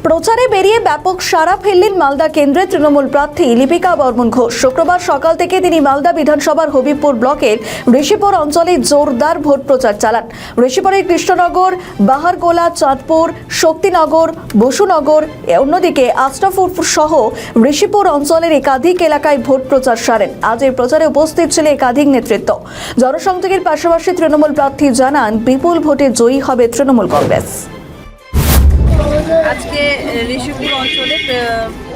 প্রচারে বেরিয়ে ব্যাপক সাড়া ফেললেন মালদা কেন্দ্রের তৃণমূল প্রার্থী লিপিকা বর্মন ঘোষ। শুক্রবার সকাল থেকে তিনি মালদা বিধানসভার হবিবপুর ব্লকের ঋষিপুর অঞ্চলে জোরদার ভোট প্রচার চালান। ঋষিপুরের কৃষ্ণনগর, বাহারগোলা, চাঁদপুর, শক্তিনগর, বসুনগর, অন্যদিকে আশরাফপুর সহ ঋষিপুর অঞ্চলের একাধিক এলাকায় ভোট প্রচার সারেন। আজ এই প্রচারে উপস্থিত ছিল একাধিক নেতৃত্ব। জনসংযোগের পাশাপাশি তৃণমূল প্রার্থী জানান বিপুল ভোটে জয়ী হবে তৃণমূল কংগ্রেস। আজকে ঋষিপুর অঞ্চলে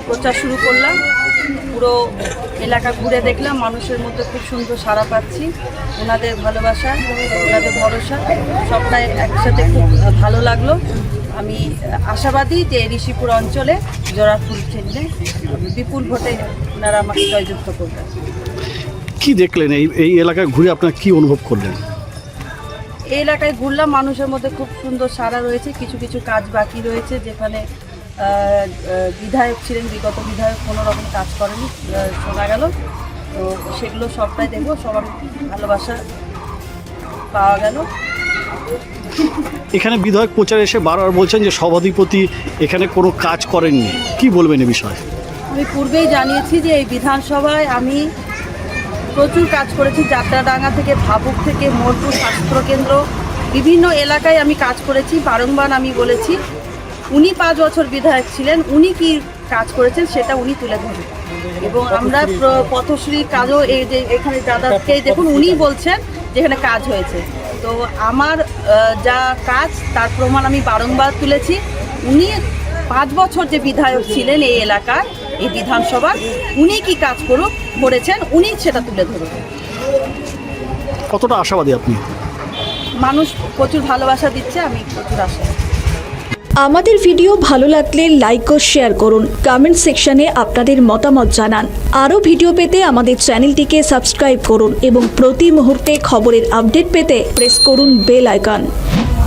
প্রচার শুরু করলাম। পুরো এলাকা ঘুরে দেখলাম, মানুষের মধ্যে খুব সুন্দর সাড়া পাচ্ছি। ওনাদের ভালোবাসা, ওনাদের ভরসা সবটাই একসাথে খুব ভালো লাগলো। আমি আশাবাদী যে ঋষিপুর অঞ্চলে জোড়া ফুল ছেড়ে বিপুল ভোটে ওনারা আমাকে জয়যুক্ত করবেন। কি দেখলেন এই এলাকায় ঘুরে, আপনার কি অনুভব করলেন? এই এলাকায় ঘুরলাম, মানুষের মধ্যে খুব সুন্দর সাড়া রয়েছে। কিছু কিছু কাজ বাকি রয়েছে, যেখানে বিধায়ক ছিলেন, বিগত বিধায়ক কোনো রকম কাজ করেনি শোনা গেল। তো সেগুলো সবটাই দেখবো, সবার ভালোবাসা পাওয়া গেল। এখানে বিধায়ক প্রচারে এসে বারবার বলছেন যে সভাধিপতি এখানে কোনো কাজ করেননি, কি বলবেন এ বিষয়ে? আমি পূর্বেই জানিয়েছি যে এই বিধানসভায় আমি প্রচুর কাজ করেছি। যাত্রাডাঙ্গা থেকে, ভাবুক থেকে, মোড়পুর স্বাস্থ্যকেন্দ্র, বিভিন্ন এলাকায় আমি কাজ করেছি। বারংবার আমি বলেছি, উনি 5 বছর বিধায়ক ছিলেন, উনি কি কাজ করেছেন সেটা উনি তুলে ধরেন। এবং আমরা পথশ্রীর কাজও এই যে এখানে দাদাকে দেখুন, উনিই বলছেন যে এখানে কাজ হয়েছে। তো আমার যা কাজ তার প্রমাণ আমি বারংবার তুলেছি। উনি 5 বছর যে বিধায়ক ছিলেন এই এলাকার, এই বিধানসভার, উনি কি কাজ করেছেন উনি সেটা তুলে ধরবেন। কতটা আশাবাদী আপনি? মানুষ প্রচুর ভালোবাসা দিচ্ছে, আমি প্রচুর আশাবাদী। আমাদের ভিডিও ভালো লাগলে লাইক ও শেয়ার করুন। কমেন্ট সেকশনে আপনাদের মতামত জানান। আরও ভিডিও পেতে আমাদের চ্যানেলটিকে সাবস্ক্রাইব করুন এবং প্রতি মুহূর্তে খবরের আপডেট পেতে প্রেস করুন বেল আইকন।